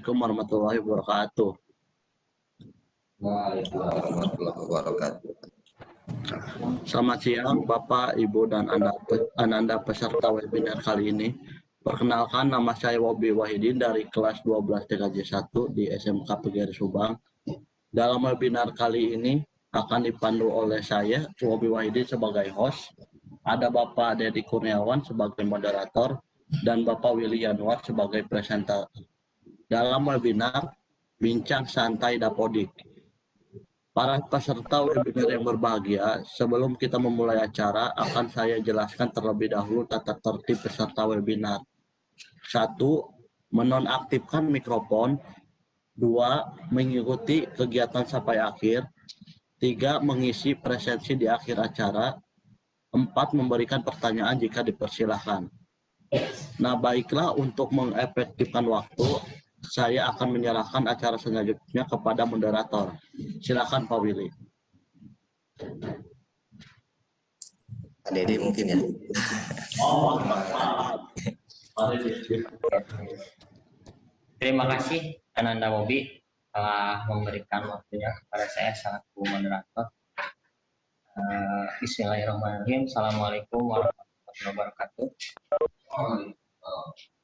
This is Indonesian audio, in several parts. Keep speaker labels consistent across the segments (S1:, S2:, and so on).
S1: Assalamualaikum warahmatullahi wabarakatuh.
S2: Waalaikumsalam warahmatullahi wabarakatuh.
S1: Selamat siang Bapak, Ibu, dan Ananda peserta webinar kali ini. Perkenalkan, nama saya Wobi Wahidin dari kelas 12 TKJ 1 di SMK PGRI Subang. Dalam webinar kali ini akan dipandu oleh saya, Wobi Wahidin, sebagai host. Ada Bapak Dedi Kurniawan sebagai moderator dan Bapak Willy Yanwar sebagai presenter. Dalam webinar Bincang Santai Dapodik. Para peserta webinar yang berbahagia, sebelum kita memulai acara, akan saya jelaskan terlebih dahulu tata tertib peserta webinar. 1. Menonaktifkan mikrofon. 2. Mengikuti kegiatan sampai akhir. 3. Mengisi presensi di akhir acara. 4. Memberikan pertanyaan jika dipersilahkan. Nah, baiklah, untuk mengefektifkan waktu, saya akan menyerahkan acara selanjutnya kepada moderator. Silakan Pak Willy.
S2: Pak Dedi mungkin ya.
S3: Terima kasih Ananda Wobi telah memberikan waktunya kepada saya selaku moderator. Bismillahirrahmanirrahim. Assalamualaikum warahmatullahi wabarakatuh.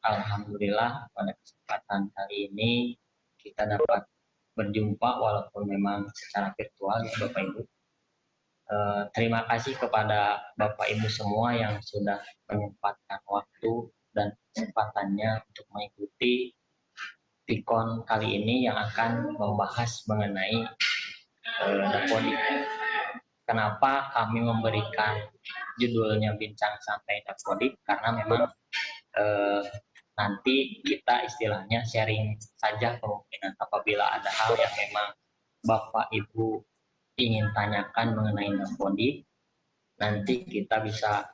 S3: Alhamdulillah pada kesempatan kali ini kita dapat berjumpa walaupun memang secara virtual ya Bapak Ibu. Terima kasih kepada Bapak Ibu semua yang sudah menyempatkan waktu dan kesempatannya untuk mengikuti Pikon kali ini yang akan membahas mengenai Dapodik. Kenapa kami memberikan judulnya Bincang Santai Dapodik? Karena memang nanti kita istilahnya sharing saja kemungkinan apabila ada hal yang memang Bapak Ibu ingin tanyakan mengenai Dapodik, nanti kita bisa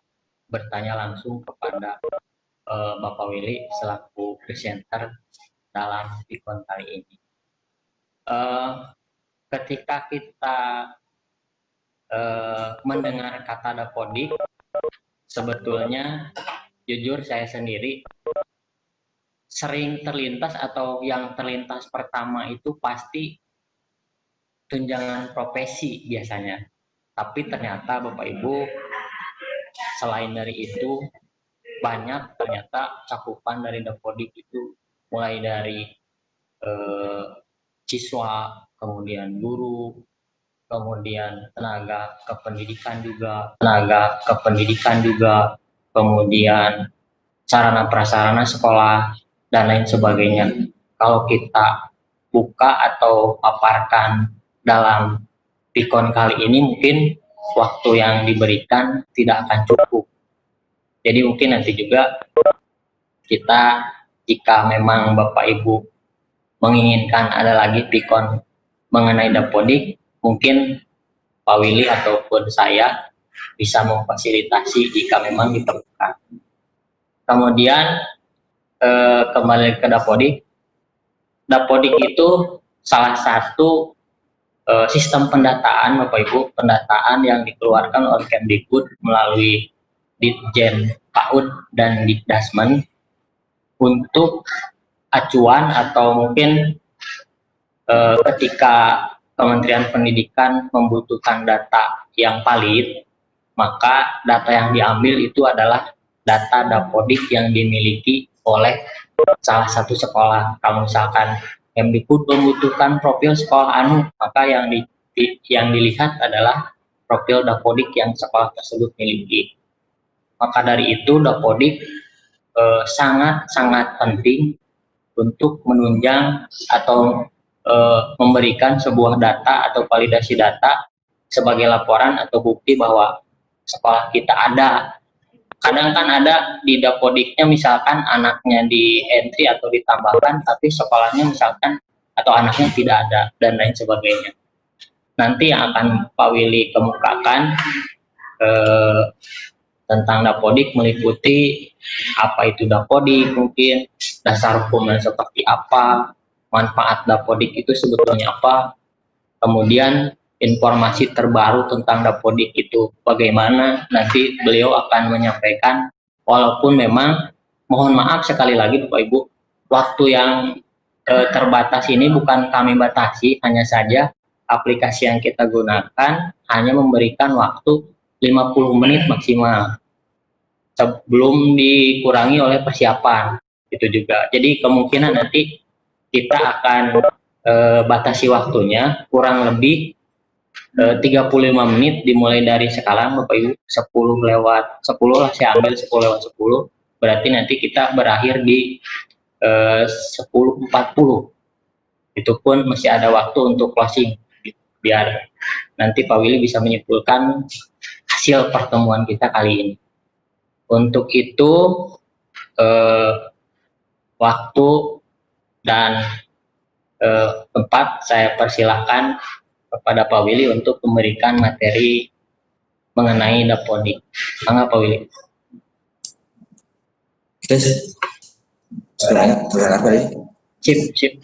S3: bertanya langsung kepada Bapak Willy selaku presenter dalam Pikon kali ini. Ketika kita mendengar kata Dapodik, sebetulnya jujur saya sendiri sering terlintas atau yang terlintas pertama itu pasti tunjangan profesi biasanya. Tapi ternyata Bapak Ibu selain dari itu banyak ternyata cakupan dari Dapodik itu mulai dari siswa, kemudian guru, kemudian tenaga kependidikan juga, kemudian sarana prasarana sekolah dan lain sebagainya. Kalau kita buka atau paparkan dalam Pikon kali ini mungkin waktu yang diberikan tidak akan cukup. Jadi mungkin nanti juga kita jika memang Bapak Ibu menginginkan ada lagi Pikon mengenai Dapodik, mungkin Pak Willy ataupun saya bisa memfasilitasi jika memang diperlukan. Kemudian kembali ke Dapodik. Dapodik itu salah satu sistem pendataan Bapak Ibu, pendataan yang dikeluarkan oleh Kemdikbud melalui Ditjen PAUD dan Dikdasmen untuk acuan atau mungkin ketika Kementerian Pendidikan membutuhkan data yang valid, maka data yang diambil itu adalah data Dapodik yang dimiliki oleh salah satu sekolah. Kalau misalkan Kemdikbud membutuhkan profil sekolah anu, maka yang dilihat adalah profil Dapodik yang sekolah tersebut miliki. Maka dari itu Dapodik sangat penting untuk menunjang atau memberikan sebuah data atau validasi data sebagai laporan atau bukti bahwa sekolah kita ada. Kadang kan ada di Dapodiknya misalkan anaknya di entry atau ditambahkan, tapi sekolahnya misalkan atau anaknya tidak ada dan lain sebagainya. Nanti yang akan Pak Willy kemukakan tentang Dapodik meliputi apa itu Dapodik, mungkin dasar hukumnya seperti apa, manfaat Dapodik itu sebetulnya apa, kemudian informasi terbaru tentang Dapodik itu bagaimana, nanti beliau akan menyampaikan. Walaupun memang mohon maaf sekali lagi Bapak Ibu, waktu yang terbatas ini bukan kami batasi, hanya saja aplikasi yang kita gunakan hanya memberikan waktu 50 menit maksimal sebelum dikurangi oleh persiapan itu juga. Jadi kemungkinan nanti kita akan batasi waktunya kurang lebih 35 menit dimulai dari sekarang Bapak Ibu 10 lewat 10 lah, saya ambil 10 lewat 10, berarti nanti kita berakhir di 10.40. Itu pun masih ada waktu untuk closing, biar nanti Pak Willy bisa menyimpulkan hasil pertemuan kita kali ini. Untuk itu waktu dan tempat saya persilahkan kepada Pak Willy untuk memberikan materi mengenai dapodik. Mangga Pak Willy.
S2: Oke, sebenarnya terdengar tadi.
S3: Sip.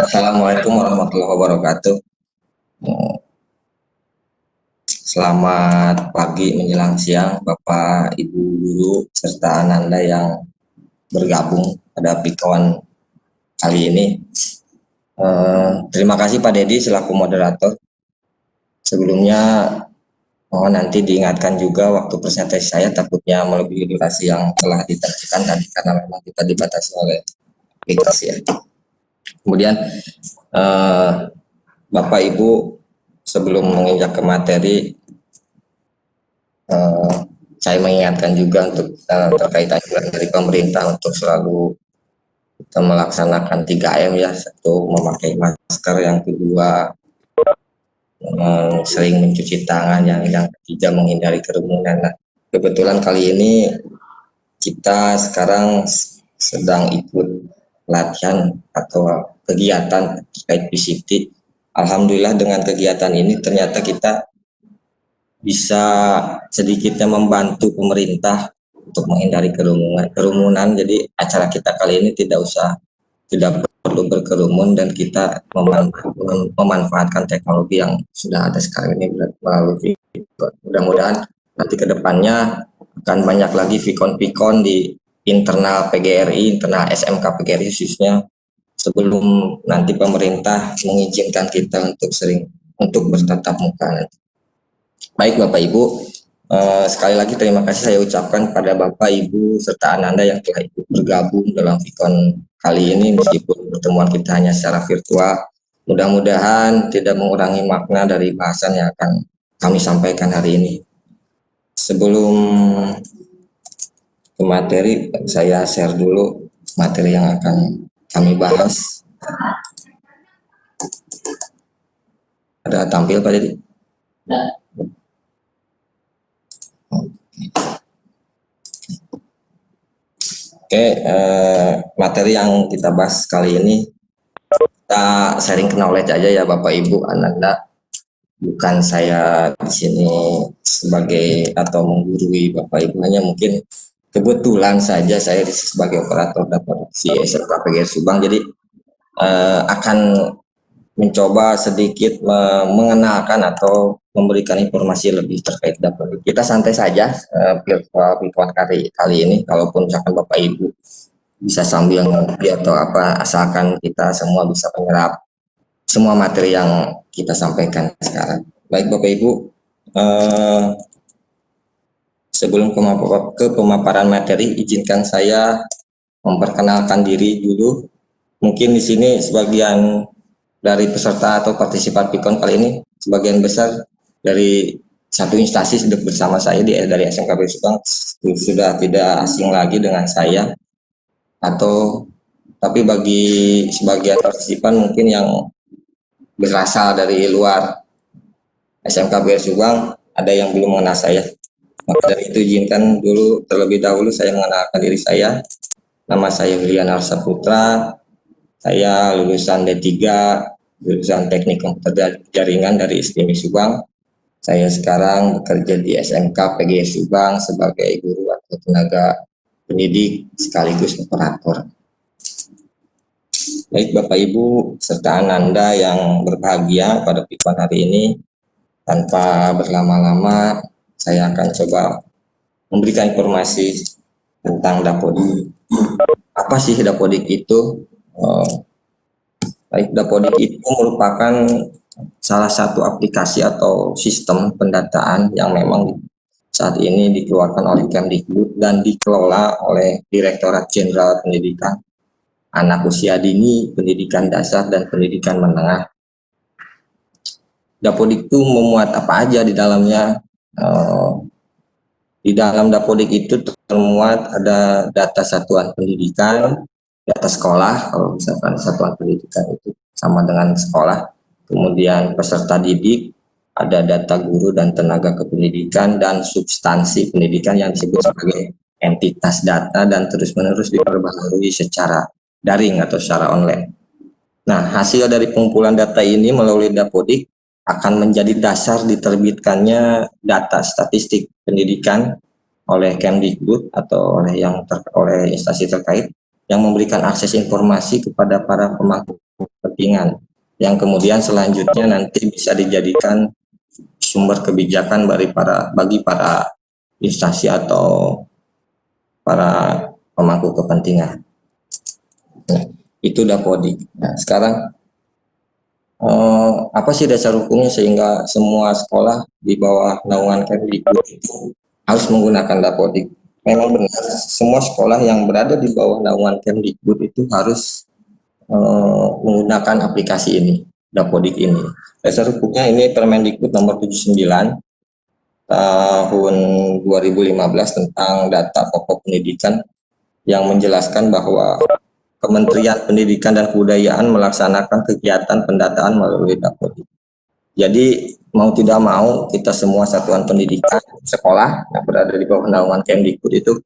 S2: Assalamualaikum warahmatullahi wabarakatuh. Selamat pagi menjelang siang Bapak, Ibu guru, serta Ananda yang bergabung pada pikon kali ini. Terima kasih Pak Dedi selaku moderator. Sebelumnya mohon nanti diingatkan juga waktu presentasi saya takutnya melebihi durasi yang telah ditentukan tadi karena memang kita dibatasi oleh aplikasi ya. Kemudian Bapak Ibu, sebelum menginjak ke materi, saya mengingatkan juga untuk terkait anjuran dari pemerintah untuk selalu kita melaksanakan 3M ya. Satu, memakai masker, yang kedua sering mencuci tangan, yang ketiga menghindari kerumunan. Nah, kebetulan kali ini kita sekarang sedang ikut latihan atau kegiatan terkait PCT. Alhamdulillah dengan kegiatan ini ternyata kita bisa sedikitnya membantu pemerintah untuk menghindari kerumunan. Jadi acara kita kali ini tidak perlu berkerumun dan kita memanfaatkan teknologi yang sudah ada sekarang ini melalui Vicon. Mudah-mudahan nanti ke depannya akan banyak lagi Vicon di internal PGRI, internal SMK PGRI khususnya, sebelum nanti pemerintah mengizinkan kita untuk bertatap muka. Baik Bapak Ibu, sekali lagi terima kasih saya ucapkan pada Bapak Ibu serta Ananda yang telah ikut bergabung dalam Vicon kali ini meskipun pertemuan kita hanya secara virtual. Mudah-mudahan tidak mengurangi makna dari bahasan yang akan kami sampaikan hari ini. Sebelum ke materi, saya share dulu materi yang akan kami bahas. Ada tampil Pak Dedi? Oke, materi yang kita bahas kali ini kita sharing knowledge aja ya Bapak Ibu Ananda. Bukan saya di sini sebagai atau menggurui Bapak Ibu, hanya mungkin kebetulan saja saya sebagai operator data produksi SMK PGRI Subang, jadi akan mencoba sedikit mengenalkan atau memberikan informasi lebih terkait data. Kita santai saja virtual kali ini, kalaupun misalkan Bapak Ibu bisa sambil ngopi atau apa, asalkan kita semua bisa menyerap semua materi yang kita sampaikan sekarang. Baik Bapak Ibu, sebelum ke pemaparan materi, izinkan saya memperkenalkan diri dulu. Mungkin di sini sebagian dari peserta atau partisipan Vicon kali ini, sebagian besar dari satu instansi sudah bersama saya dari SMK PGRI Subang, sudah tidak asing lagi dengan saya. Tapi bagi sebagian partisipan mungkin yang berasal dari luar SMK PGRI Subang, ada yang belum mengenal saya. Maka dari itu izinkan dulu terlebih dahulu saya mengenalkan diri saya. Nama saya William Arsaputra. Saya lulusan D3, lulusan Teknik Komputer Jaringan dari STMI Subang. Saya sekarang bekerja di SMK PGRI Subang sebagai guru atau tenaga pendidik sekaligus operator. Baik Bapak Ibu serta Ananda yang berbahagia pada Vicon hari ini, tanpa berlama-lama saya akan coba memberikan informasi tentang dapodik. apa sih Dapodik itu? Baik, Dapodik itu merupakan salah satu aplikasi atau sistem pendataan yang memang saat ini dikeluarkan oleh Kemdikbud dan dikelola oleh Direktorat Jenderal Pendidikan Anak Usia Dini, Pendidikan Dasar, dan Pendidikan Menengah. Dapodik itu memuat apa aja di dalamnya? Di dalam Dapodik itu termuat ada data satuan pendidikan, data sekolah, kalau misalkan satuan pendidikan itu sama dengan sekolah, kemudian peserta didik, ada data guru dan tenaga kependidikan, dan substansi pendidikan yang disebut sebagai entitas data dan terus-menerus diperbaharui secara daring atau secara online. Nah, hasil dari pengumpulan data ini melalui Dapodik akan menjadi dasar diterbitkannya data statistik pendidikan oleh Kemdikbud atau oleh instansi terkait yang memberikan akses informasi kepada para pemangku kepentingan yang kemudian selanjutnya nanti bisa dijadikan sumber kebijakan bagi para instansi atau para pemangku kepentingan. Nah, itu Dapodik. Nah, sekarang apa sih dasar hukumnya sehingga semua sekolah di bawah naungan Kemdikbud itu harus menggunakan Dapodik? Memang benar, semua sekolah yang berada di bawah naungan Kemdikbud itu harus menggunakan aplikasi ini, Dapodik ini. Dasar hukumnya ini Permendikbud nomor 79 tahun 2015 tentang data pokok pendidikan yang menjelaskan bahwa Kementerian Pendidikan dan Kebudayaan melaksanakan kegiatan pendataan melalui Dapodik. Jadi mau tidak mau kita semua satuan pendidikan sekolah yang berada di bawah naungan Kemdikbud itu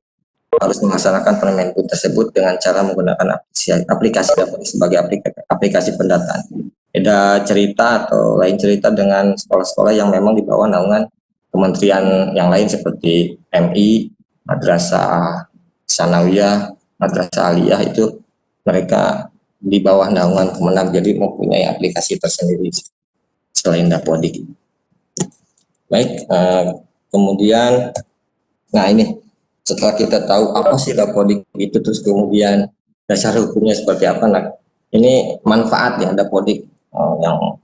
S2: harus melaksanakan Permendikbud tersebut dengan cara menggunakan aplikasi Dapodik sebagai aplikasi pendataan. Beda cerita atau lain cerita dengan sekolah-sekolah yang memang di bawah naungan kementerian yang lain seperti MI, Madrasah Sanawiyah, Madrasah Aliyah, itu mereka di bawah naungan Kemenag, jadi mempunyai aplikasi tersendiri selain Dapodik. Baik, kemudian, nah ini setelah kita tahu apa sih Dapodik itu, terus kemudian dasar hukumnya seperti apa, nah ini manfaat ya Dapodik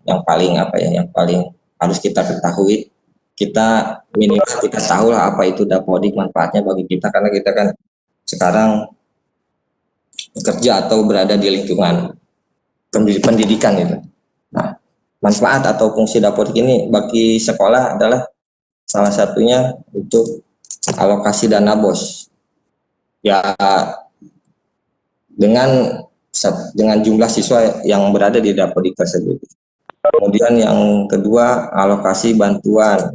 S2: yang paling yang paling harus kita ketahui. Kita minimal kita tahu lah apa itu Dapodik, manfaatnya bagi kita, karena kita kan sekarang bekerja atau berada di lingkungan pendidikan itu. Nah, manfaat atau fungsi Dapodik ini bagi sekolah adalah salah satunya untuk alokasi dana BOS. Ya, dengan jumlah siswa yang berada di Dapodik tersebut. Kemudian yang kedua, alokasi bantuan.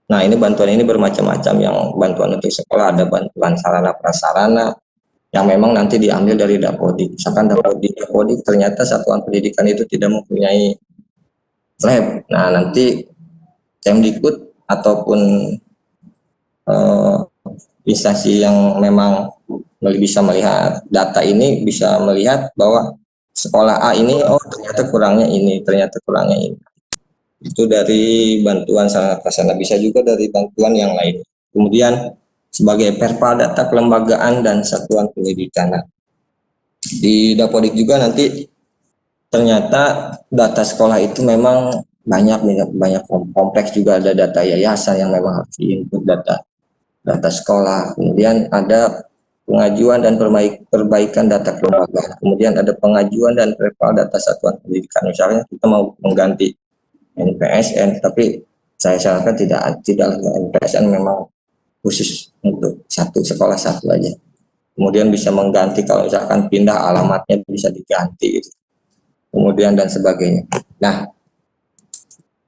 S2: Nah, ini bantuan ini bermacam-macam, yang bantuan untuk sekolah ada bantuan sarana prasarana yang memang nanti diambil dari Dapodik. Misalkan Dapodik ternyata satuan pendidikan itu tidak mempunyai lab. Nah, nanti Kemdikbud ataupun instansi yang memang bisa melihat data ini bisa melihat bahwa sekolah A ini, oh ternyata kurangnya ini, ternyata kurangnya ini. Itu dari bantuan sarana prasarana, bisa juga dari bantuan yang lain. Kemudian sebagai perpa data kelembagaan dan satuan pendidikan. Di Dapodik juga nanti ternyata data sekolah itu memang banyak kompleks, juga ada data yayasan yang memang harus diinput, data sekolah. Kemudian ada pengajuan dan perbaikan data kelembagaan. Kemudian ada pengajuan dan perpa data satuan pendidikan. Misalnya kita mau mengganti NPSN, tapi saya sarankan tidak NPSN, memang khusus untuk satu sekolah satu aja. Kemudian bisa mengganti kalau misalkan pindah alamatnya bisa diganti gitu. Kemudian dan sebagainya. Nah,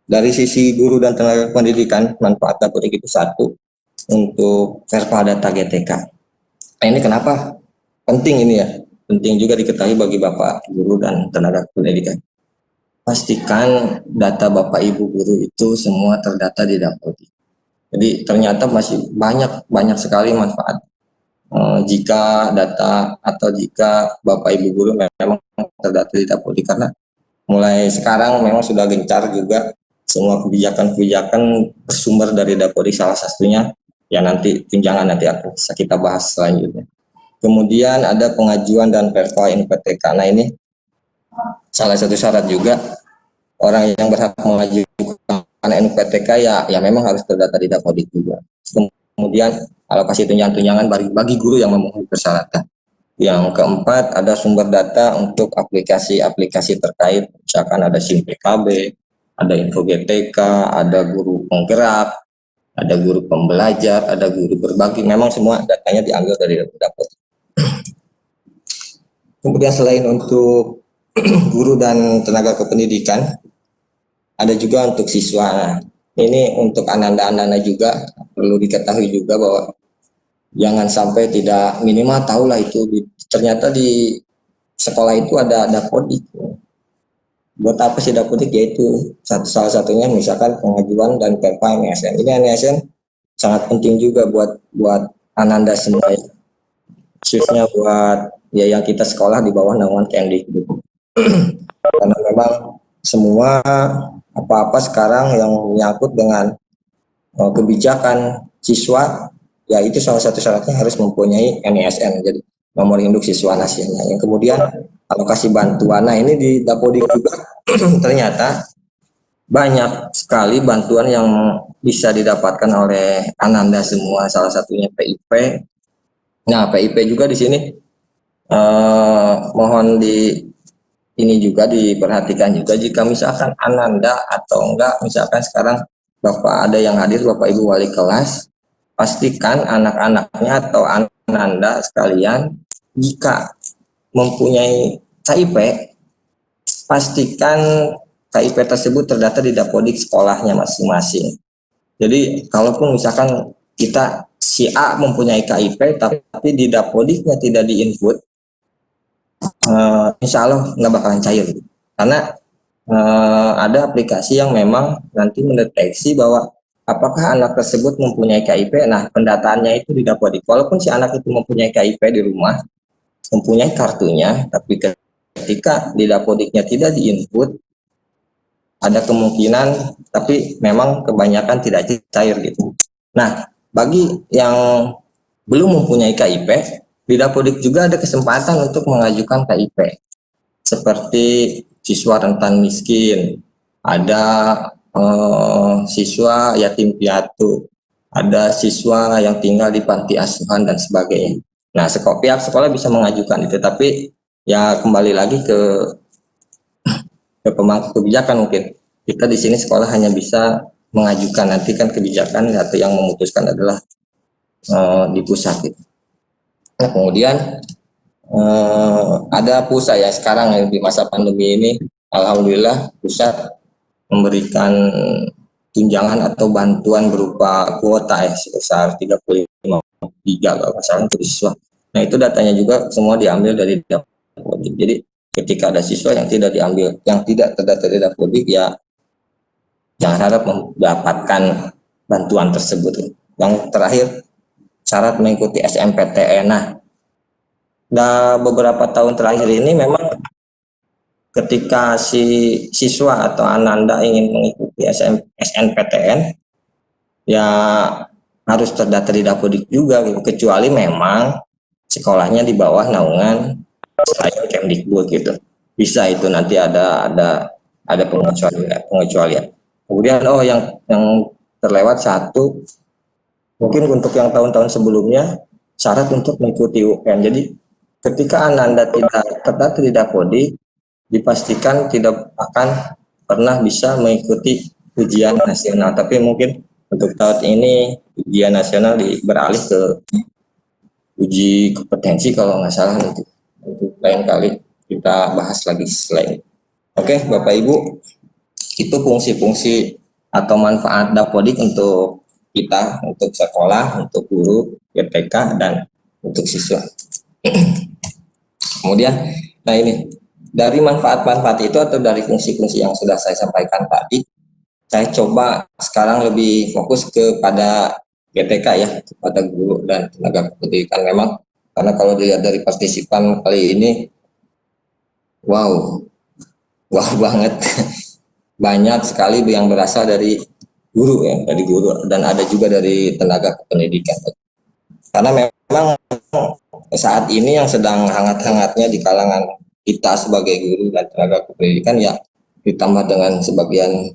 S2: dari sisi guru dan tenaga pendidikan, manfaat Dapodik itu satu, untuk verpa data GTK. Nah, ini kenapa penting ini ya? Penting juga diketahui bagi Bapak guru dan tenaga pendidikan. Pastikan data Bapak Ibu guru itu semua terdata di Dapodik. Jadi ternyata masih banyak sekali manfaat jika data atau jika Bapak Ibu guru memang terdata di Dapodik, karena mulai sekarang memang sudah gencar juga semua kebijakan bersumber dari Dapodik. Salah satunya ya nanti tunjangan nanti akan bisa kita bahas selanjutnya. Kemudian ada pengajuan dan perfa NPTK. Nah ini salah satu syarat juga, orang yang berhak mengajukan NPTK ya memang harus terdata di Dapodik juga. Kemudian alokasi tunjangan-tunjangan bagi guru yang memenuhi persyaratan. Yang keempat, ada sumber data untuk aplikasi-aplikasi terkait, misalkan ada SIM PKB, ada info GTK, ada guru penggerak, ada guru pembelajar, ada guru berbagi. Memang semua datanya diambil dari Dapodik. Kemudian selain untuk guru dan tenaga kependidikan, ada juga untuk siswa. Nah, ini untuk ananda-ananda juga perlu diketahui juga bahwa jangan sampai tidak minimal tahulah itu ternyata di sekolah itu ada Dapodik. Buat apa sih Dapodik? Yaitu salah satunya misalkan pengajuan dan perfa NSN. Ini NSN sangat penting juga buat ananda semua, khususnya buat ya yang kita sekolah di bawah naungan Kemdikbud. Karena memang semua apa-apa sekarang yang menyangkut dengan kebijakan siswa, ya itu salah satu syaratnya harus mempunyai NISN, jadi nomor induk siswa nasional. Yang kemudian alokasi bantuan. Nah ini di Dapodik juga ternyata banyak sekali bantuan yang bisa didapatkan oleh ananda semua, salah satunya PIP. Nah PIP juga di sini mohon ini juga diperhatikan juga, jika misalkan ananda atau enggak, misalkan sekarang Bapak ada yang hadir, Bapak Ibu wali kelas, pastikan anak-anaknya atau ananda sekalian jika mempunyai KIP, pastikan KIP tersebut terdata di Dapodik sekolahnya masing-masing. Jadi kalaupun misalkan kita si A mempunyai KIP tapi di Dapodiknya tidak diinput, insya Allah nggak bakalan cair, karena ada aplikasi yang memang nanti mendeteksi bahwa apakah anak tersebut mempunyai KIP. Nah pendataannya itu di Dapodik, walaupun si anak itu mempunyai KIP di rumah, mempunyai kartunya, tapi ketika di Dapodiknya tidak diinput, ada kemungkinan, tapi memang kebanyakan tidak cair gitu. Nah bagi yang belum mempunyai KIP, di Dapodik juga ada kesempatan untuk mengajukan KIP, seperti siswa rentan miskin, ada siswa yatim piatu, ada siswa yang tinggal di panti asuhan dan sebagainya. Nah, pihak sekolah bisa mengajukan itu, tapi ya kembali lagi ke pemangku kebijakan. Mungkin kita di sini sekolah hanya bisa mengajukan, nanti kan kebijakan atau yang memutuskan adalah di pusat gitu. Nah, kemudian ada pusat ya, sekarang di masa pandemi ini alhamdulillah pusat memberikan tunjangan atau bantuan berupa kuota ya sebesar 35,3 kalau salah untuk siswa. Nah itu datanya juga semua diambil dari Dapodik. Jadi ketika ada siswa yang tidak terdata di Dapodik, ya jangan harap mendapatkan bantuan tersebut. Yang terakhir, syarat mengikuti SNMPTN. Nah beberapa tahun terakhir ini memang ketika si siswa atau ananda ingin mengikuti SNMPTN, ya harus terdata di Dapodik juga gitu. Kecuali memang sekolahnya di bawah naungan selain Kemdikbud gitu, bisa itu nanti ada pengecualian. Kemudian yang terlewat satu, mungkin untuk yang tahun-tahun sebelumnya syarat untuk mengikuti UN. Jadi ketika ananda tidak terdata di Dapodik, dipastikan tidak akan pernah bisa mengikuti ujian nasional. Tapi mungkin untuk tahun ini ujian nasional beralih ke uji kompetensi kalau nggak salah, untuk lain kali kita bahas lagi selain. Oke, Bapak Ibu, itu fungsi-fungsi atau manfaat Dapodik untuk kita, untuk sekolah, untuk guru, GTK, dan untuk siswa. Kemudian, nah ini dari manfaat-manfaat itu atau dari fungsi-fungsi yang sudah saya sampaikan tadi, saya coba sekarang lebih fokus kepada GTK ya, kepada guru dan tenaga pendidikan. Memang karena kalau dilihat dari partisipan kali ini, wow banget, banyak sekali yang berasal dari guru ya, dari guru, dan ada juga dari tenaga pendidikan. Karena memang saat ini yang sedang hangat-hangatnya di kalangan kita sebagai guru dan tenaga kependidikan, ya ditambah dengan sebagian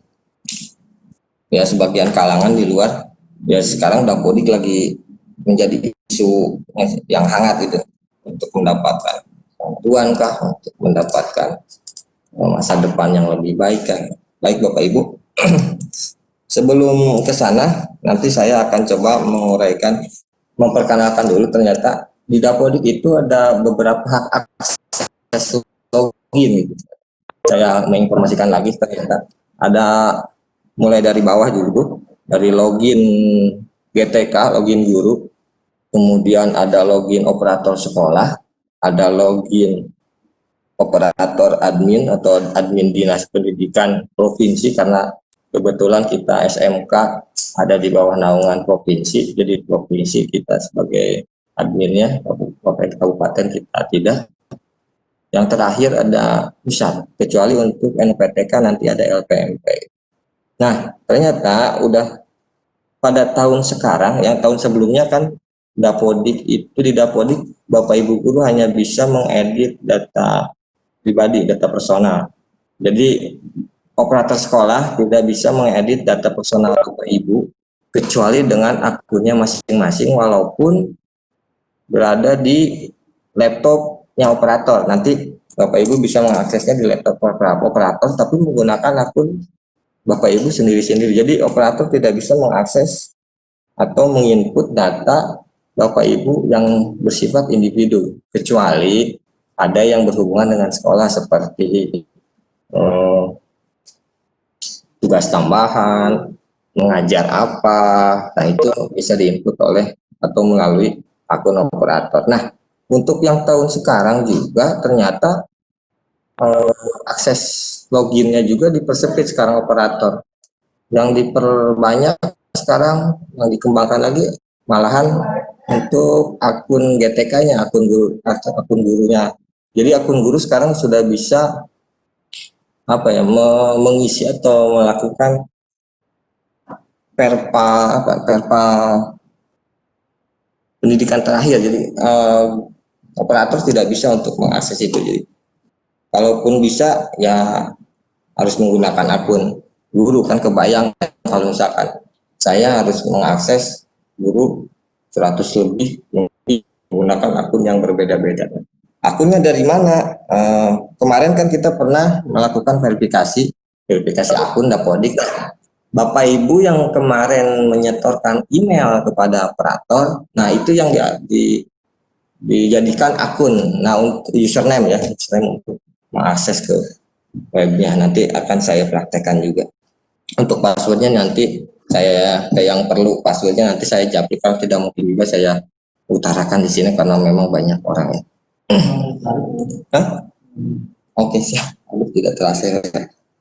S2: kalangan di luar, ya sekarang Dapodik lagi menjadi isu yang hangat gitu, untuk mendapatkan bantuan kah, untuk mendapatkan masa depan yang lebih baik kan. Baik Bapak Ibu, sebelum ke sana nanti saya akan coba memperkenalkan dulu. Ternyata di Dapodik itu ada beberapa hak akses login gitu. Saya menginformasikan lagi, ternyata ada mulai dari bawah dulu, dari login GTK, login guru, kemudian ada login operator sekolah, ada login operator admin atau admin dinas pendidikan provinsi, karena kebetulan kita SMK ada di bawah naungan provinsi, jadi provinsi kita sebagai adminnya, kabupaten kita tidak. Yang terakhir ada pusat, kecuali untuk NPTK nanti ada LPMP. Nah, ternyata udah pada tahun sekarang, yang tahun sebelumnya kan Dapodik itu, di Dapodik Bapak Ibu guru hanya bisa mengedit data pribadi, data personal. Jadi operator sekolah tidak bisa mengedit data personal Bapak Ibu kecuali dengan akunnya masing-masing, walaupun berada di laptopnya operator. Nanti Bapak Ibu bisa mengaksesnya di laptop operator, tapi menggunakan akun Bapak Ibu sendiri-sendiri. Jadi operator tidak bisa mengakses atau menginput data Bapak Ibu yang bersifat individu, kecuali ada yang berhubungan dengan sekolah seperti tugas tambahan, mengajar apa, nah itu bisa diinput oleh atau melalui akun operator. Nah, untuk yang tahun sekarang juga ternyata akses loginnya juga dipersempit sekarang operator. Yang diperbanyak sekarang, yang dikembangkan lagi malahan untuk akun GTK-nya, akun gurunya. Jadi akun guru sekarang sudah bisa mengisi atau melakukan perpa pendidikan terakhir. Jadi operator tidak bisa untuk mengakses itu. Jadi kalaupun bisa ya harus menggunakan akun guru. Kan kebayang kalau misalkan saya harus mengakses guru 100 lebih menggunakan akun yang berbeda-beda. Akunnya dari mana? Kemarin kan kita pernah melakukan verifikasi akun Dapodik. Bapak Ibu yang kemarin menyetorkan email kepada operator, nah itu yang dijadikan akun. Nah, untuk username ya, username untuk mengakses ke webnya, nanti akan saya praktekkan juga. Untuk passwordnya nanti yang perlu passwordnya nanti saya japri, kalau tidak mungkin juga saya utarakan di sini karena memang banyak orang ya. Oke, siap. Tidak terasa.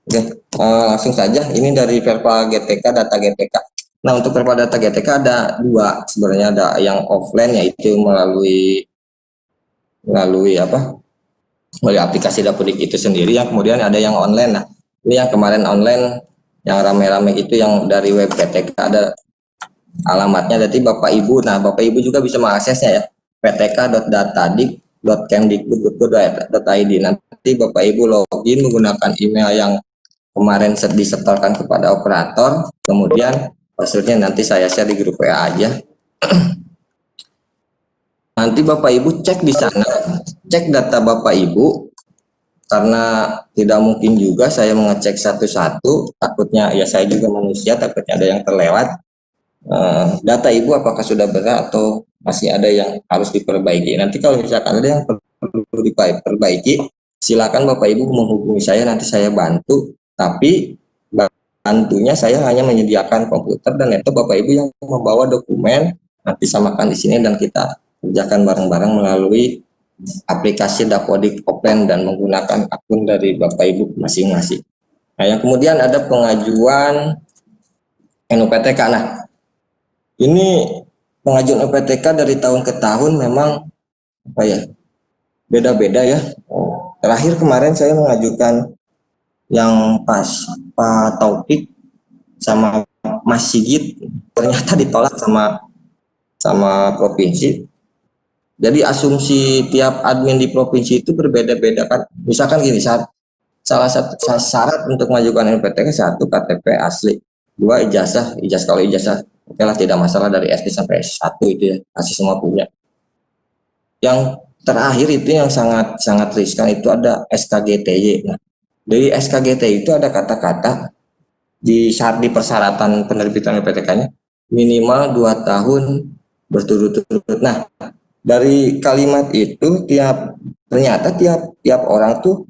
S2: Oke, langsung saja. Ini dari Verpa GTK, data GTK. Nah, untuk Verpa data GTK ada dua sebenarnya. Ada yang offline, yaitu melalui aplikasi Dapodik itu sendiri. Yang kemudian ada yang online. Nah, ini yang kemarin online yang rame-rame itu yang dari web GTK, ada alamatnya. Jadi Bapak Ibu, nah Bapak Ibu juga bisa mengaksesnya ya, ptk.datadik.kemdikbud.go.id. Nanti Bapak Ibu login menggunakan email yang kemarin disetorkan kepada operator, kemudian passwordnya nanti saya share di grup WA aja. Nanti Bapak Ibu cek di sana, cek data Bapak Ibu, karena tidak mungkin juga saya mengecek satu-satu, takutnya ya saya juga manusia, takutnya ada yang terlewat. Data Ibu apakah sudah benar atau masih ada yang harus diperbaiki. Nanti kalau misalkan ada yang perlu diperbaiki, silakan Bapak Ibu menghubungi saya, nanti saya bantu. Tapi bantunya saya hanya menyediakan komputer dan laptop, Bapak Ibu yang membawa dokumen nanti samakan di sini dan kita kerjakan bareng-bareng melalui aplikasi Dapodik offline dan menggunakan akun dari Bapak Ibu masing-masing. Nah, yang kemudian ada pengajuan NUPTK. Nah, ini pengajuan UPTK dari tahun ke tahun memang beda-beda ya. Terakhir kemarin saya mengajukan yang pas Pak Taufik sama Mas Sigit, ternyata ditolak sama provinsi. Jadi asumsi tiap admin di provinsi itu berbeda-beda kan. Misalkan gini, salah satu syarat untuk mengajukan NPTK, satu KTP asli, dua ijazah, kalau ijazah oke lah tidak masalah dari SD sampai S1 itu ya, pasti semua punya. Yang terakhir itu yang sangat sangat riskan itu ada SKGTY. Nah, dari SKGTY itu ada kata-kata di syarat di persyaratan penerbitan NPTK-nya minimal 2 tahun berturut-turut. Nah, dari kalimat itu ternyata tiap orang tuh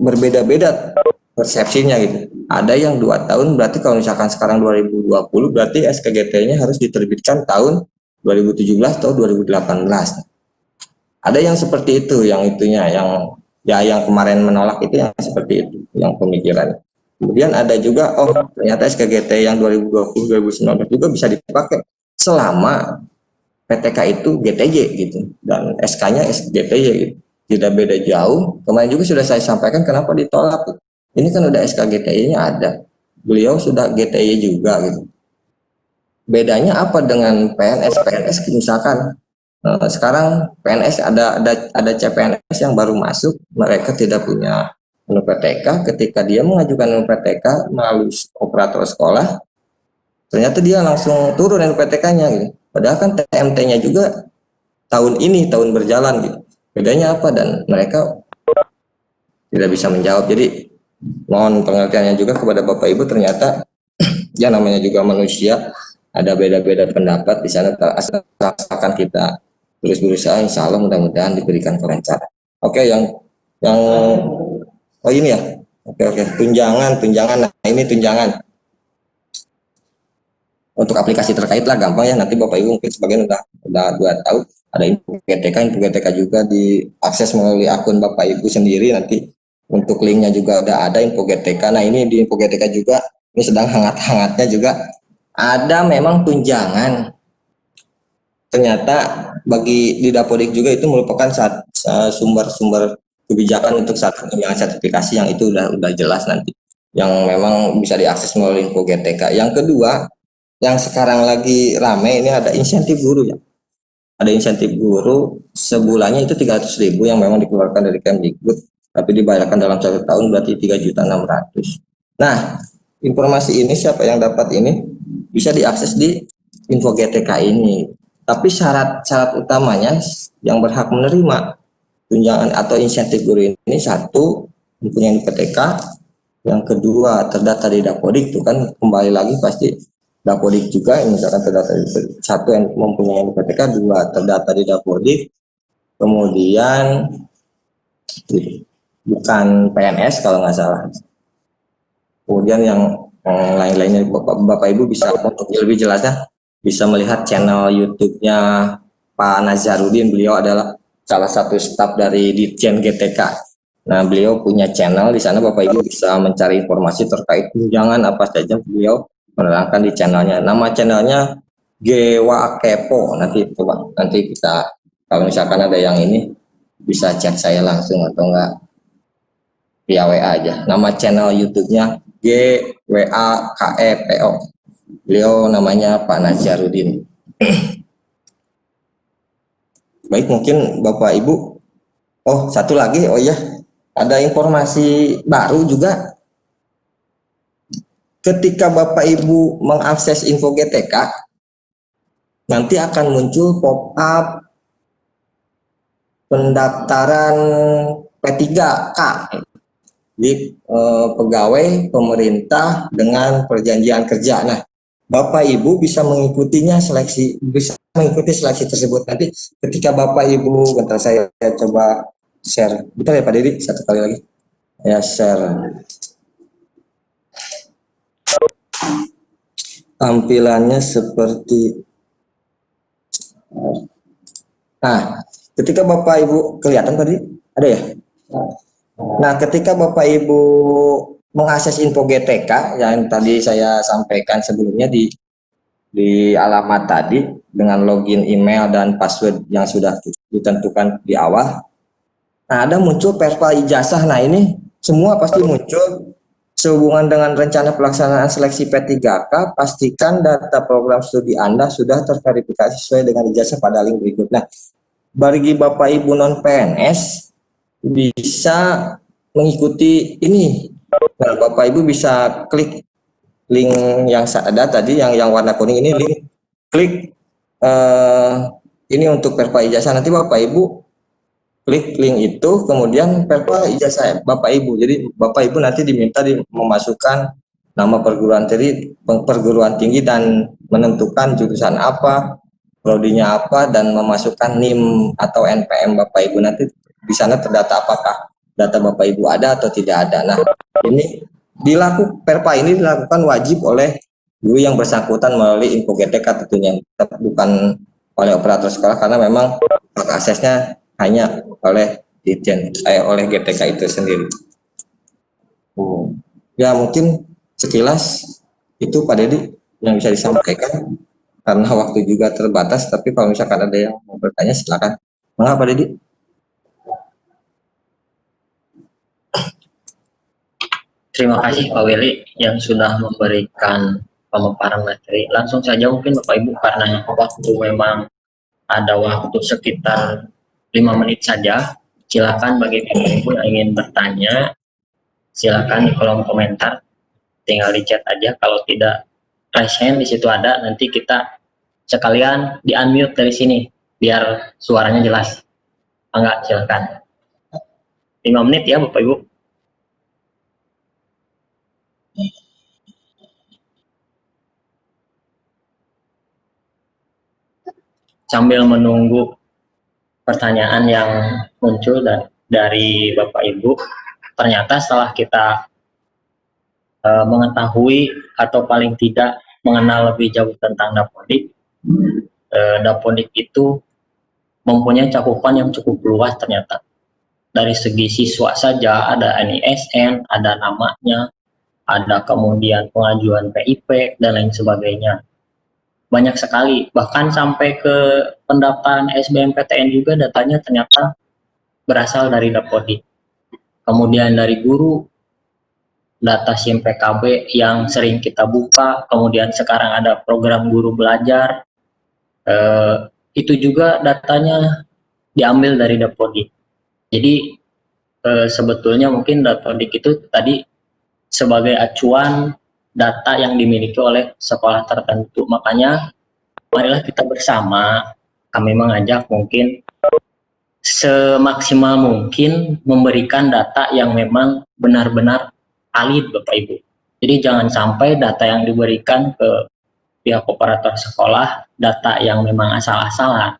S2: berbeda-beda persepsinya gitu. Ada yang 2 tahun, berarti kalau misalkan sekarang 2020 berarti SKGT-nya harus diterbitkan tahun 2017 atau 2018. Ada yang seperti itu, yang itunya, yang kemarin menolak itu yang seperti itu, yang pemikirannya. Kemudian ada juga, oh ternyata SKGT yang 2020-2019 juga bisa dipakai selama PTK itu GTJ gitu dan SK-nya SGTJ gitu. Tidak beda jauh. Kemarin juga sudah saya sampaikan kenapa ditolak. Ini kan udah SKGTJ-nya ada. Beliau sudah GTJ juga gitu. Bedanya apa dengan PNS? PNS misalkan sekarang PNS ada CPNS yang baru masuk, mereka tidak punya NPTK. Ketika dia mengajukan NPTK melalui operator sekolah, ternyata dia langsung turun NPTK-nya gitu. Padahal kan TMT-nya juga tahun ini, tahun berjalan gitu. Bedanya apa? Dan mereka tidak bisa menjawab. Jadi mohon pengertiannya juga kepada Bapak Ibu, ternyata ya namanya juga manusia, ada beda-beda pendapat di sana. Asalkan kita terus berusaha, insya Allah mudah-mudahan diberikan kelancaran. Oke, yang oh ini ya. Oke, tunjangan. Nah, ini tunjangan. Untuk aplikasi terkait lah gampang ya, nanti Bapak Ibu mungkin sebagian udah tahu ada info GTK juga diakses melalui akun Bapak Ibu sendiri. Nanti untuk linknya juga udah ada info GTK. Nah ini di info GTK juga ini sedang hangat-hangatnya juga ada memang tunjangan. Ternyata bagi di Dapodik juga itu merupakan sumber kebijakan untuk satu tunjangan sertifikasi yang itu udah jelas nanti yang memang bisa diakses melalui info GTK. Yang kedua, yang sekarang lagi rame ini ada insentif guru ya. Ada insentif guru sebulannya itu 300.000 yang memang dikeluarkan dari Kemdikbud, tapi dibayarkan dalam 1 tahun berarti 3.600.000. Nah, informasi ini siapa yang dapat ini bisa diakses di info GTK ini. Tapi syarat utamanya yang berhak menerima tunjangan atau insentif guru ini, satu mempunyai NPTK, yang kedua terdaftar di Dapodik. Itu kan kembali lagi pasti Dapodik juga, misalkan terdaftar satu yang mempunyai NPTK, dua terdaftar di Dapodik, kemudian bukan PNS kalau nggak salah. Kemudian yang lain-lainnya Bapak Ibu bisa untuk lebih jelasnya bisa melihat channel YouTube-nya Pak Nazarudin. Beliau adalah salah satu staf dari Ditjen GTK. Nah, beliau punya channel di sana, Bapak Ibu bisa mencari informasi terkait tunjangan apa saja, beliau menerangkan di channelnya. Nama channelnya Gewa Kepo. Nanti coba nanti kita kalau misalkan ada yang ini bisa chat saya langsung atau enggak via WA aja. Nama channel YouTube-nya GWAKEPO. Beliau namanya Pak Nazarudin. Baik, mungkin Bapak Ibu. Oh, satu lagi, oh iya, ada informasi baru juga. Ketika Bapak Ibu mengakses info GTK, nanti akan muncul pop-up pendaftaran P3K di pegawai pemerintah dengan perjanjian kerja. Nah, Bapak Ibu bisa mengikuti seleksi tersebut. Nanti ketika Bapak Ibu, bentar saya coba share. Bentar ya Pak Dedi, satu kali lagi. Ya, share. Tampilannya seperti nah, ketika Bapak Ibu kelihatan tadi ada ya. Nah, ketika Bapak Ibu mengakses info GTK yang tadi saya sampaikan sebelumnya di alamat tadi dengan login email dan password yang sudah ditentukan di awal. Nah, ada muncul perpa ijazah. Nah, ini semua pasti muncul Sehubungan dengan rencana pelaksanaan seleksi P3K, pastikan data program studi Anda sudah terverifikasi sesuai dengan ijazah pada link berikut. Nah, bagi Bapak Ibu non PNS bisa mengikuti ini. Nah, Bapak Ibu bisa klik link yang ada tadi, yang warna kuning ini, link klik ini untuk perpa ijazah. Nanti Bapak Ibu klik link itu, kemudian perpa ijazah Bapak Ibu. Jadi Bapak Ibu nanti diminta memasukkan nama perguruan tinggi dan menentukan jurusan apa, prodinya apa, dan memasukkan NIM atau NPM Bapak Ibu. Nanti di sana terdata apakah data Bapak Ibu ada atau tidak ada. Nah, ini perpa ini dilakukan wajib oleh guru yang bersangkutan melalui info GTK tentunya, bukan oleh operator sekolah, karena memang hak aksesnya hanya oleh oleh GTK itu sendiri. Ya, mungkin sekilas itu Pak Dedi yang bisa disampaikan, karena waktu juga terbatas. Tapi kalau misalkan ada yang mau bertanya, silakan. Mengapa Pak Dedi?
S3: Terima kasih Pak Willy yang sudah memberikan pemaparan materi. Langsung saja mungkin Bapak Ibu, karena waktu memang ada waktu sekitar 5 menit saja. Silakan bagi Bapak Ibu yang ingin bertanya, silakan di kolom komentar, tinggal di chat aja. Kalau tidak raise hand di situ ada, nanti kita sekalian di unmute dari sini biar suaranya jelas. Enggak, silakan. 5 menit ya Bapak Ibu. Sambil menunggu pertanyaan yang muncul dari Bapak Ibu, ternyata setelah kita mengetahui atau paling tidak mengenal lebih jauh tentang Dapodik, Dapodik itu mempunyai cakupan yang cukup luas ternyata. Dari segi siswa saja ada NISN, ada namanya, ada kemudian pengajuan PIP dan lain sebagainya. Banyak sekali, bahkan sampai ke pendaftaran SBMPTN juga datanya ternyata berasal dari Dapodik. Kemudian dari guru, data SIM PKB yang sering kita buka, kemudian sekarang ada program guru belajar, itu juga datanya diambil dari Dapodik. Jadi sebetulnya mungkin Dapodik itu tadi sebagai acuan data yang dimiliki oleh sekolah tertentu. Makanya marilah kita bersama, kami mengajak mungkin semaksimal mungkin memberikan data yang memang benar-benar valid Bapak Ibu. Jadi jangan sampai data yang diberikan ke pihak operator sekolah, data yang memang asal-asalan,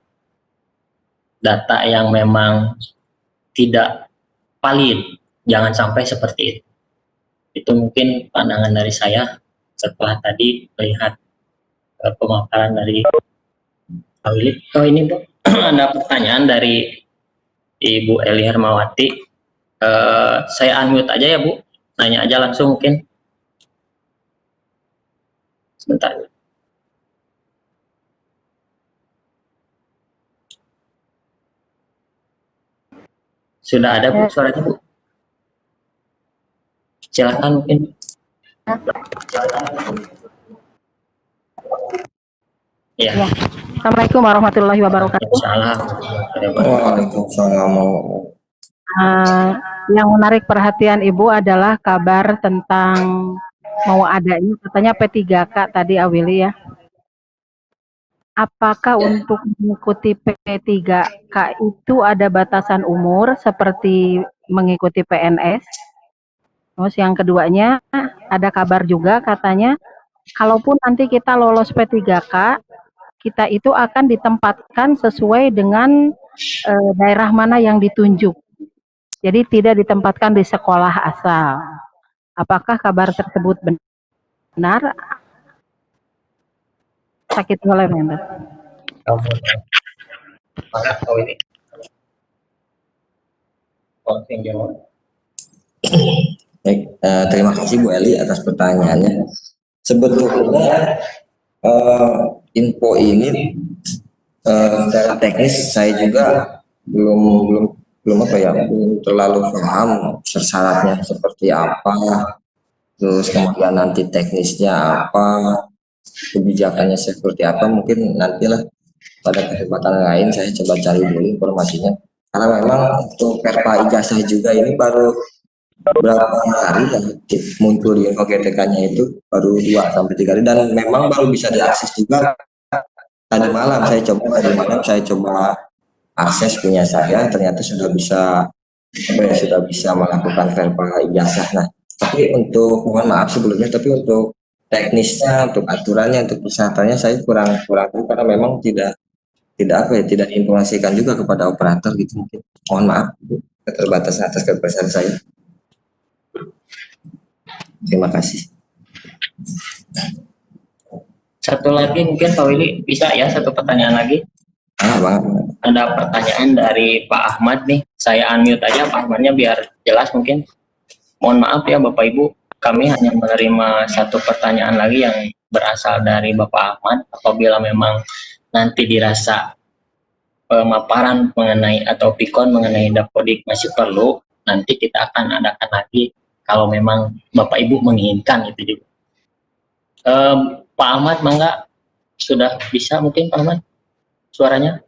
S3: data yang memang tidak valid, jangan sampai seperti itu. Itu mungkin pandangan dari saya setelah tadi melihat pemaparan dari Pak Willy. Oh ini Bu, ada pertanyaan dari Ibu Eli Hermawati. Saya unmute aja ya Bu, nanya aja langsung mungkin. Sebentar. Sudah ada Bu suaranya Bu? Silakan mungkin. Ya.
S4: Assalamualaikum warahmatullahi wabarakatuh.
S2: Waalaikumsalam.
S4: Yang menarik perhatian Ibu adalah kabar tentang mau adanya katanya P3K tadi Awili ya. Apakah untuk mengikuti P3K itu ada batasan umur seperti mengikuti PNS? Terus yang keduanya ada kabar juga katanya kalaupun nanti kita lolos P3K, kita itu akan ditempatkan sesuai dengan daerah mana yang ditunjuk. Jadi tidak ditempatkan di sekolah asal. Apakah kabar tersebut benar? Sakit oleh member.
S2: Baik, terima kasih Bu Eli atas pertanyaannya. Sebetulnya info ini secara teknis saya juga belum terlalu paham syaratnya seperti apa. terus kemudian nanti teknisnya apa, kebijakannya seperti apa, mungkin nantilah pada kesempatan lain saya coba cari dulu informasinya. Karena memang untuk perpa ijazah juga ini baru berapa hari ya muncul di info GTK-nya itu baru 2 sampai 3 hari, dan memang baru bisa diakses juga tadi malam saya coba akses punya saya, ternyata sudah bisa sudah bisa melakukan verpa ijazah. Nah, tapi untuk, mohon maaf sebelumnya, tapi untuk teknisnya, untuk aturannya, untuk persyaratannya saya kurang kurang tahu, karena memang tidak apa ya, tidak diinformasikan juga kepada operator gitu mungkin. Mohon maaf keterbatasan atas keterbatasan saya. Terima kasih.
S3: Satu lagi mungkin Pak Willy, bisa ya satu pertanyaan lagi?
S2: Bang.
S3: Ada pertanyaan dari Pak Ahmad nih, saya unmute aja Pak Ahmadnya biar jelas mungkin. Mohon maaf ya Bapak Ibu, kami hanya menerima satu pertanyaan lagi yang berasal dari Bapak Ahmad. Apabila memang nanti dirasa pemaparan mengenai atau pikon mengenai Dapodik masih perlu, nanti kita akan adakan lagi kalau memang Bapak Ibu menginginkan itu juga. Pak Ahmad, mangga sudah bisa mungkin Pak Ahmad suaranya?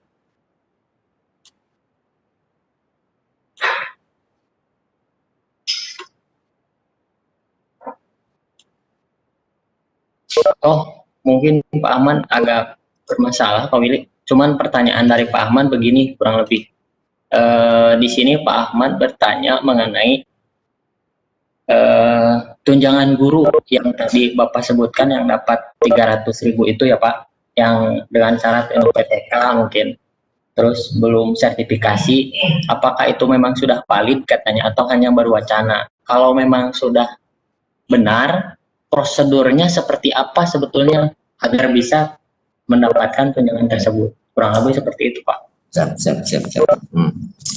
S3: Oh, mungkin Pak Ahmad agak bermasalah Pak Willy. Cuman pertanyaan dari Pak Ahmad begini kurang lebih. Di sini Pak Ahmad bertanya mengenai tunjangan guru yang tadi Bapak sebutkan yang dapat 300.000 itu ya Pak, yang dengan syarat NUPTK mungkin, terus belum sertifikasi, apakah itu memang sudah valid katanya atau hanya berwacana? Kalau memang sudah benar, prosedurnya seperti apa sebetulnya agar bisa mendapatkan tunjangan tersebut? Kurang lebih seperti itu Pak.
S2: Siap.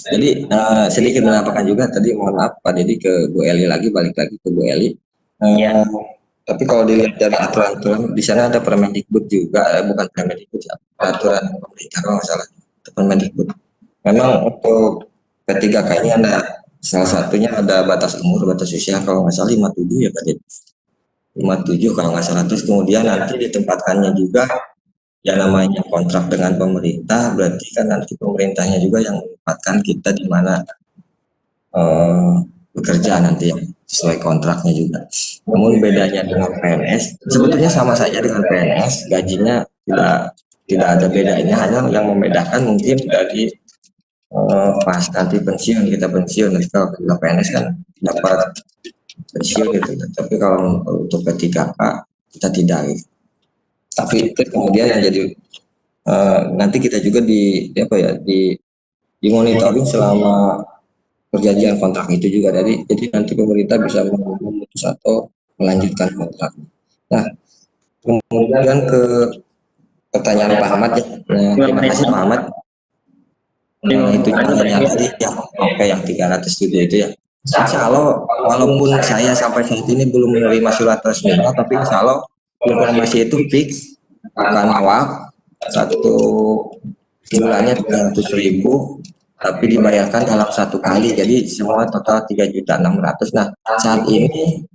S2: Jadi sedikit menambahkan juga tadi, mohon maaf Pak Dedi, ke Bu Eli lagi, balik lagi ke Bu Eli.
S3: Ya.
S2: Tapi kalau dilihat dari aturan-aturan di sana ada Permendikbud juga, bukan Permendikbud ya, peraturan pemerintah kalau nggak salah, Permendikbud. Memang untuk ketiga kayaknya ada salah satunya ada batas umur, batas usia kalau nggak salah 57 ya Pak Dedi. 57 kalau nggak salah. Terus kemudian nanti ditempatkannya juga yang namanya kontrak dengan pemerintah, berarti kan nanti pemerintahnya juga yang menempatkan kita di mana bekerja nanti ya, sesuai kontraknya juga. Namun bedanya dengan PNS, sebetulnya sama saja dengan PNS, gajinya tidak ada bedanya, hanya yang membedakan mungkin dari pas nanti pensiun, kita pensiun, nanti kalau kita PNS kan dapat pensiun gitu, tapi kalau untuk P3K kita tidak gitu. Tapi itu kemudian yang jadi nanti kita juga di monitoring selama perjanjian kontrak itu juga, jadi nanti pemerintah bisa memutus atau melanjutkan kontrak. Nah, kemudian ke pertanyaan Pak Ahmad ya. Nah, terima kasih Pak Ahmad. Itu yang tadi ya, oke, yang 300 itu ya. Insya Allah, walaupun saya sampai saat ini belum menerima surat resminya, tapi insya Allah informasi itu fix akan awal satu bulannya 300.000, tapi dibayarkan dalam satu kali, jadi semua total 3.600.000. Nah, saat ini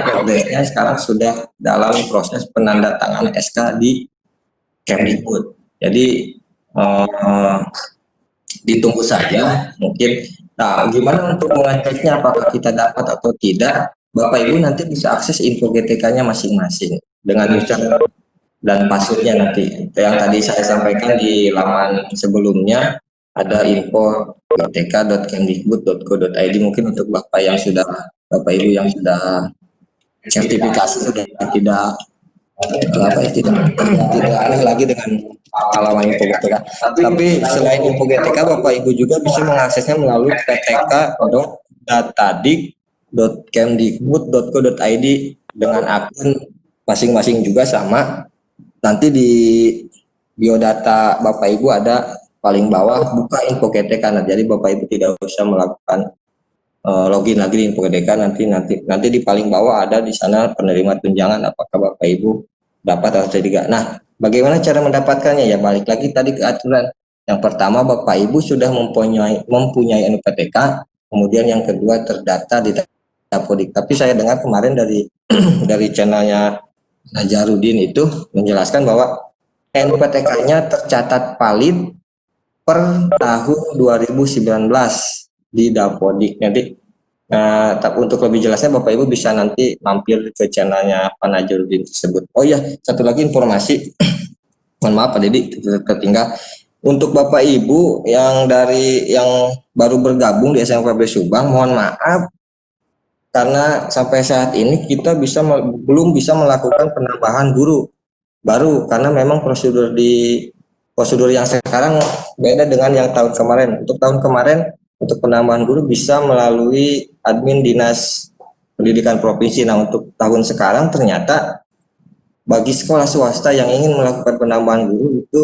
S2: progresnya sekarang sudah dalam proses penandatangan SK di Kemdikbud. Jadi ditunggu saja mungkin. Nah, gimana untuk mengeceknya apakah kita dapat atau tidak? Bapak Ibu nanti bisa akses info GTK-nya masing-masing dengan user dan passwordnya nanti. Yang tadi saya sampaikan di laman sebelumnya ada info gtk.kemdikbud.go.id, mungkin untuk Bapak Ibu yang sudah sertifikasi sudah tidak aneh lagi dengan halaman info GTK. Tapi selain info GTK, Bapak Ibu juga bisa mengaksesnya melalui ptk.dattadik.kemdikbud.go.id dengan akun masing-masing juga sama. Nanti di biodata Bapak Ibu ada paling bawah buka info GTK. Nah, jadi Bapak Ibu tidak usah melakukan login lagi di info GTK. Nanti di paling bawah ada di sana penerima tunjangan, apakah Bapak Ibu dapat atau tidak. Nah, bagaimana cara mendapatkannya? Ya balik lagi tadi ke aturan. Yang pertama, Bapak Ibu sudah mempunyai NUPTK, kemudian yang kedua terdata di Dapodik. Tapi saya dengar kemarin dari dari channelnya Najarudin itu menjelaskan bahwa NPTK-nya tercatat valid per tahun 2019 di Dapodik. Nanti tapi untuk lebih jelasnya Bapak Ibu bisa nanti mampir ke channelnya Pak Najarudin tersebut. Oh iya, satu lagi informasi, mohon maaf Pak Dedi tertinggal. Untuk Bapak Ibu yang baru bergabung di SMKB Subang, mohon maaf karena sampai saat ini kita belum bisa melakukan penambahan guru baru karena memang prosedur yang sekarang beda dengan yang tahun kemarin. Untuk tahun kemarin untuk penambahan guru bisa melalui admin Dinas Pendidikan Provinsi. Nah, untuk tahun sekarang ternyata bagi sekolah swasta yang ingin melakukan penambahan guru itu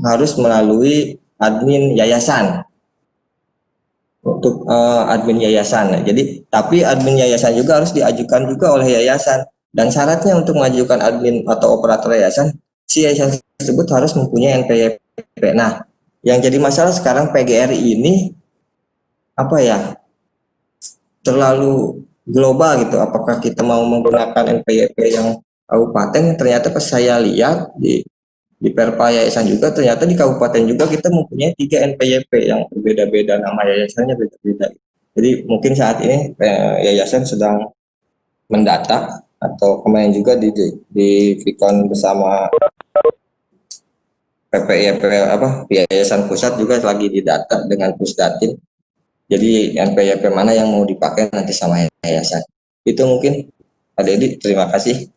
S2: harus melalui admin yayasan. Untuk admin yayasan. Jadi, tapi admin yayasan juga harus diajukan juga oleh yayasan. Dan syaratnya untuk mengajukan admin atau operator yayasan, si yayasan tersebut harus mempunyai NPWP. Nah, yang jadi masalah sekarang PGRI ini terlalu global gitu. Apakah kita mau menggunakan NPWP yang kabupaten? Ternyata pas saya lihat di Perpa yayasan juga, ternyata di kabupaten juga kita mempunyai 3 NPWP yang berbeda-beda, nama yayasannya beda-beda. Jadi mungkin saat ini yayasan sedang mendata, atau kemarin juga di Vicon bersama PPIP yayasan pusat juga lagi didata dengan Pusdatin. Jadi NPWP mana yang mau dipakai nanti sama yayasan. Itu mungkin Pak Dedi, terima kasih.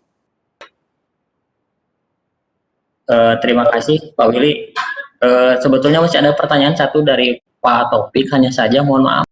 S3: Terima kasih Pak Willy. Sebetulnya masih ada pertanyaan satu dari Pak Taufik, hanya saja mohon maaf